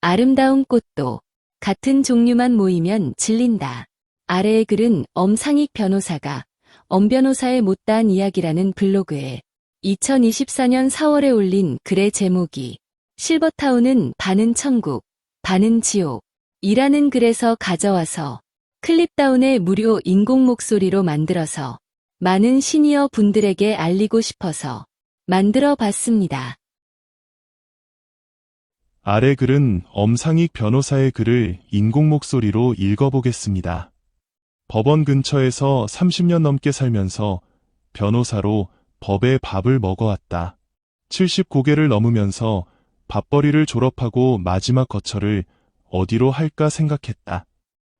아름다운 꽃도 같은 종류만 모이면 질린다. 아래의 글은 엄상익 변호사가 엄 변호사의 못다한 이야기라는 블로그에 2024년 4월에 올린 글의 제목이 실버타운은 반은 천국, 반은 지옥 이라는 글에서 가져와서 클립다운의 무료 인공 목소리로 만들어서 많은 시니어 분들에게 알리고 싶어서 만들어 봤습니다. 아래 글은 엄상익 변호사의 글을 인공 목소리로 읽어보겠습니다. 법원 근처에서 30년 넘게 살면서 변호사로 법의 밥을 먹어왔다. 70고개를 넘으면서 밥벌이를 졸업하고 마지막 거처를 어디로 할까 생각했다.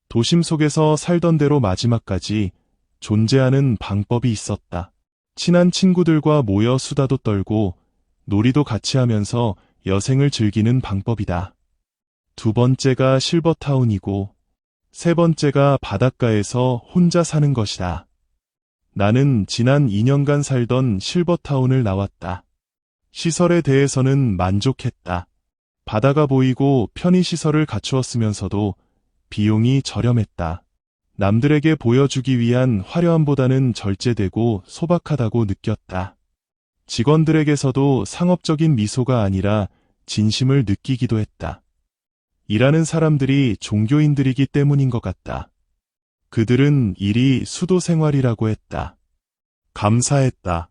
도심 속에서 살던 대로 마지막까지 존재하는 방법이 있었다. 친한 친구들과 모여 수다도 떨고 놀이도 같이 하면서 여생을 즐기는 방법이다. 두 번째가 실버타운이고 세 번째가 바닷가에서 혼자 사는 것이다. 나는 지난 2년간 살던 실버타운을 나왔다. 시설에 대해서는 만족했다. 바다가 보이고 편의시설을 갖추었으면서도 비용이 저렴했다. 남들에게 보여주기 위한 화려함보다는 절제되고 소박하다고 느꼈다. 직원들에게서도 상업적인 미소가 아니라 진심을 느끼기도 했다. 일하는 사람들이 종교인들이기 때문인 것 같다. 그들은 일이 수도 생활이라고 했다. 감사했다.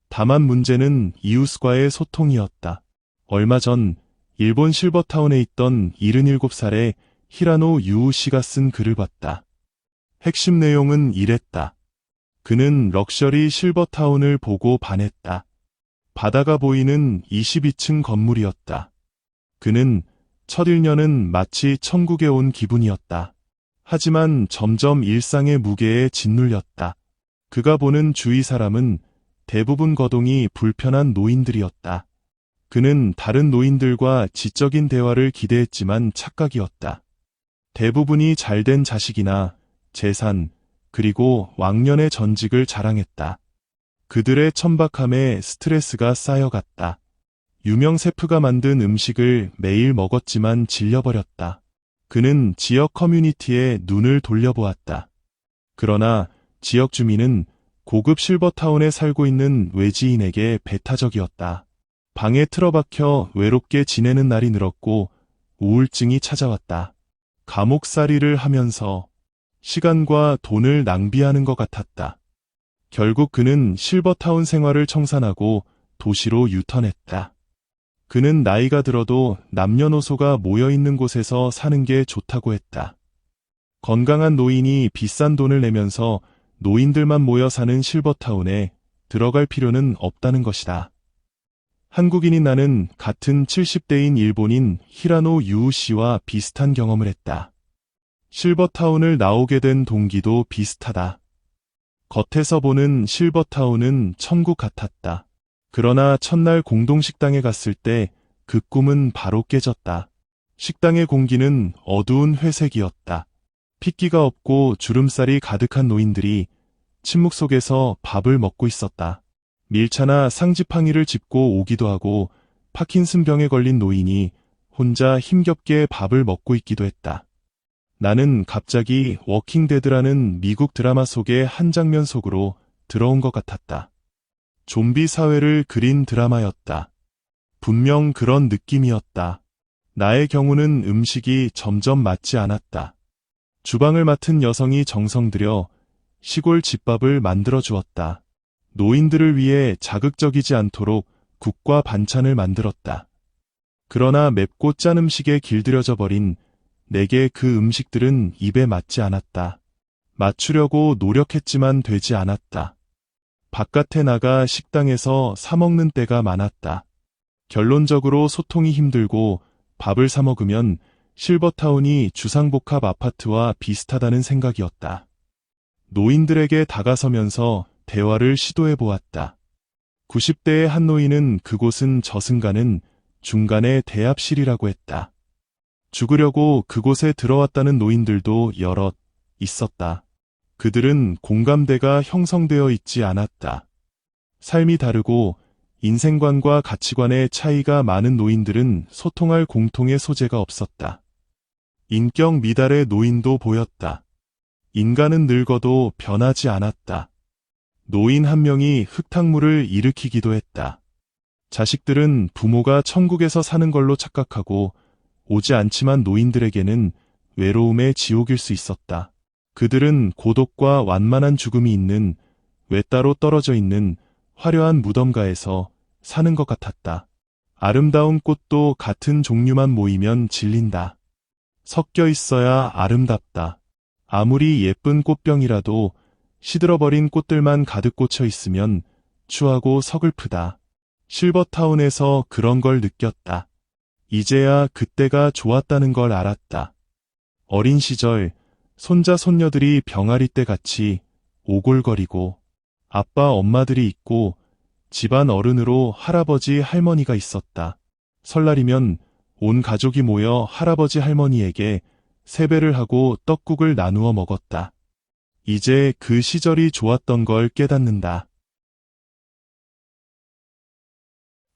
다만 문제는 이웃과의 소통이었다. 얼마 전 일본 실버타운에 있던 77살의 히라노 유우 씨가 쓴 글을 봤다. 핵심 내용은 이랬다. 그는 럭셔리 실버타운을 보고 반했다. 바다가 보이는 22층 건물이었다. 그는 첫 1년은 마치 천국에 온 기분이었다. 하지만 점점 일상의 무게에 짓눌렸다. 그가 보는 주위 사람은 대부분 거동이 불편한 노인들이었다. 그는 다른 노인들과 지적인 대화를 기대했지만 착각이었다. 대부분이 잘된 자식이나 재산, 그리고 왕년의 전직을 자랑했다. 그들의 천박함에 스트레스가 쌓여갔다. 유명 셰프가 만든 음식을 매일 먹었지만 질려버렸다. 그는 지역 커뮤니티에 눈을 돌려보았다. 그러나 지역 주민은 고급 실버타운에 살고 있는 외지인에게 배타적이었다. 방에 틀어박혀 외롭게 지내는 날이 늘었고 우울증이 찾아왔다. 감옥살이를 하면서 시간과 돈을 낭비하는 것 같았다. 결국 그는 실버타운 생활을 청산하고 도시로 유턴했다. 그는 나이가 들어도 남녀노소가 모여있는 곳에서 사는 게 좋다고 했다. 건강한 노인이 비싼 돈을 내면서 노인들만 모여 사는 실버타운에 들어갈 필요는 없다는 것이다. 한국인인 나는 같은 70대인 일본인 히라노 유우 씨와 비슷한 경험을 했다. 실버타운을 나오게 된 동기도 비슷하다. 겉에서 보는 실버타운은 천국 같았다. 그러나 첫날 공동식당에 갔을 때 그 꿈은 바로 깨졌다. 식당의 공기는 어두운 회색이었다. 핏기가 없고 주름살이 가득한 노인들이 침묵 속에서 밥을 먹고 있었다. 밀차나 상지팡이를 짚고 오기도 하고 파킨슨병에 걸린 노인이 혼자 힘겹게 밥을 먹고 있기도 했다. 나는 갑자기 워킹데드라는 미국 드라마 속의 한 장면 속으로 들어온 것 같았다. 좀비 사회를 그린 드라마였다. 분명 그런 느낌이었다. 나의 경우는 음식이 점점 맞지 않았다. 주방을 맡은 여성이 정성 들여 시골 집밥을 만들어 주었다. 노인들을 위해 자극적이지 않도록 국과 반찬을 만들었다. 그러나 맵고 짠 음식에 길들여져 버린 내게 그 음식들은 입에 맞지 않았다. 맞추려고 노력했지만 되지 않았다. 바깥에 나가 식당에서 사 먹는 때가 많았다. 결론적으로 소통이 힘들고 밥을 사 먹으면 실버타운이 주상복합 아파트와 비슷하다는 생각이었다. 노인들에게 다가서면서 대화를 시도해 보았다. 90대의 한 노인은 그곳은 저승가는 중간에 대합실이라고 했다. 죽으려고 그곳에 들어왔다는 노인들도 여럿 있었다. 그들은 공감대가 형성되어 있지 않았다. 삶이 다르고 인생관과 가치관의 차이가 많은 노인들은 소통할 공통의 소재가 없었다. 인격 미달의 노인도 보였다. 인간은 늙어도 변하지 않았다. 노인 한 명이 흙탕물을 일으키기도 했다. 자식들은 부모가 천국에서 사는 걸로 착각하고 오지 않지만 노인들에게는 외로움의 지옥일 수 있었다. 그들은 고독과 완만한 죽음이 있는 외따로 떨어져 있는 화려한 무덤가에서 사는 것 같았다. 아름다운 꽃도 같은 종류만 모이면 질린다. 섞여 있어야 아름답다. 아무리 예쁜 꽃병이라도 시들어버린 꽃들만 가득 꽂혀 있으면 추하고 서글프다. 실버타운에서 그런 걸 느꼈다. 이제야 그때가 좋았다는 걸 알았다. 어린 시절 손자 손녀들이 병아리 때 같이 오골거리고 아빠 엄마들이 있고 집안 어른으로 할아버지 할머니가 있었다. 설날이면 온 가족이 모여 할아버지 할머니에게 세배를 하고 떡국을 나누어 먹었다. 이제 그 시절이 좋았던 걸 깨닫는다.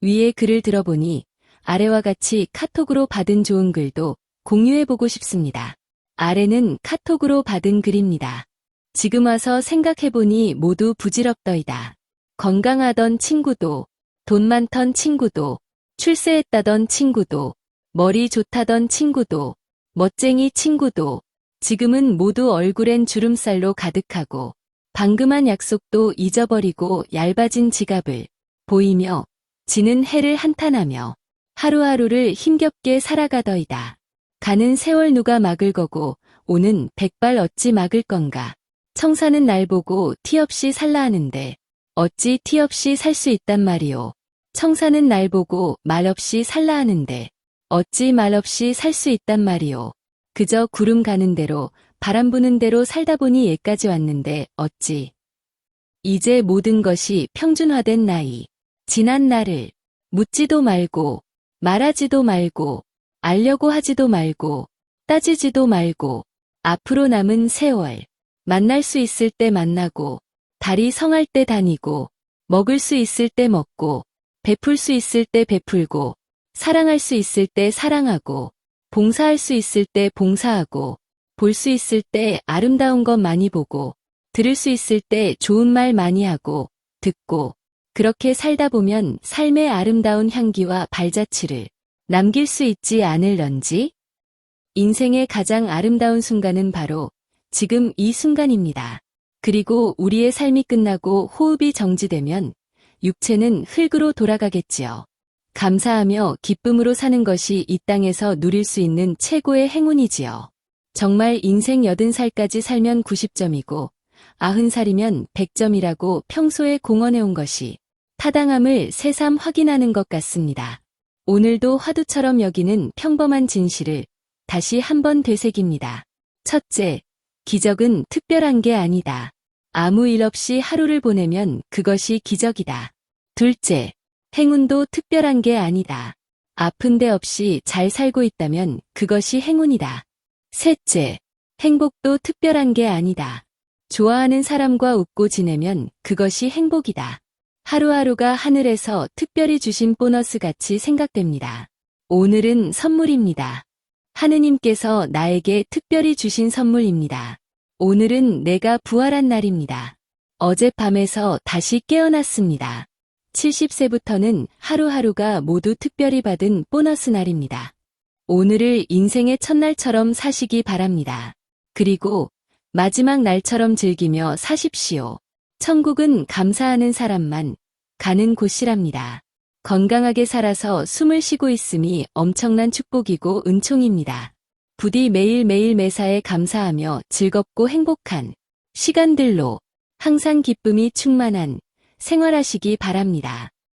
위의 글을 들어보니 아래와 같이 카톡으로 받은 좋은 글도 공유해보고 싶습니다. 아래는 카톡으로 받은 글입니다. 지금 와서 생각해보니 모두 부질없더이다. 건강하던 친구도, 돈 많던 친구도, 출세했다던 친구도, 머리 좋다던 친구도, 멋쟁이 친구도, 지금은 모두 얼굴엔 주름살로 가득하고, 방금 한 약속도 잊어버리고 얇아진 지갑을 보이며, 지는 해를 한탄하며, 하루하루를 힘겹게 살아가더이다. 가는 세월 누가 막을 거고, 오는 백발 어찌 막을 건가. 청사는 날 보고 티 없이 살라 하는데, 어찌 티 없이 살 수 있단 말이오. 청사는 날 보고 말 없이 살라 하는데 어찌 말 없이 살 수 있단 말이오. 그저 구름 가는 대로 바람 부는 대로 살다 보니 얘까지 왔는데 어찌. 이제 모든 것이 평준화된 나이. 지난 날을 묻지도 말고 말하지도 말고 알려고 하지도 말고 따지지도 말고 앞으로 남은 세월 만날 수 있을 때 만나고 다리 성할 때 다니고, 먹을 수 있을 때 먹고, 베풀 수 있을 때 베풀고, 사랑할 수 있을 때 사랑하고, 봉사할 수 있을 때 봉사하고, 볼 수 있을 때 아름다운 것 많이 보고, 들을 수 있을 때 좋은 말 많이 하고, 듣고, 그렇게 살다 보면 삶의 아름다운 향기와 발자취를 남길 수 있지 않을런지? 인생의 가장 아름다운 순간은 바로 지금 이 순간입니다. 그리고 우리의 삶이 끝나고 호흡이 정지되면 육체는 흙으로 돌아가겠지요. 감사하며 기쁨으로 사는 것이 이 땅에서 누릴 수 있는 최고의 행운이지요. 정말 인생 80살까지 살면 90점이고 90살이면 100점이라고 평소에 공언해온 것이 타당함을 새삼 확인하는 것 같습니다. 오늘도 화두처럼 여기는 평범한 진실을 다시 한번 되새깁니다. 첫째, 기적은 특별한 게 아니다. 아무 일 없이 하루를 보내면 그것이 기적이다. 둘째, 행운도 특별한 게 아니다. 아픈 데 없이 잘 살고 있다면 그것이 행운이다. 셋째, 행복도 특별한 게 아니다. 좋아하는 사람과 웃고 지내면 그것이 행복이다. 하루하루가 하늘에서 특별히 주신 보너스 같이 생각됩니다. 오늘은 선물입니다. 하느님께서 나에게 특별히 주신 선물입니다. 오늘은 내가 부활한 날입니다. 어젯밤에서 다시 깨어났습니다. 70세부터는 하루하루가 모두 특별히 받은 보너스 날입니다. 오늘을 인생의 첫날처럼 사시기 바랍니다. 그리고 마지막 날처럼 즐기며 사십시오. 천국은 감사하는 사람만 가는 곳이랍니다. 건강하게 살아서 숨을 쉬고 있음이 엄청난 축복이고 은총입니다. 부디 매일매일 매사에 감사하며 즐겁고 행복한 시간들로 항상 기쁨이 충만한 생활하시기 바랍니다.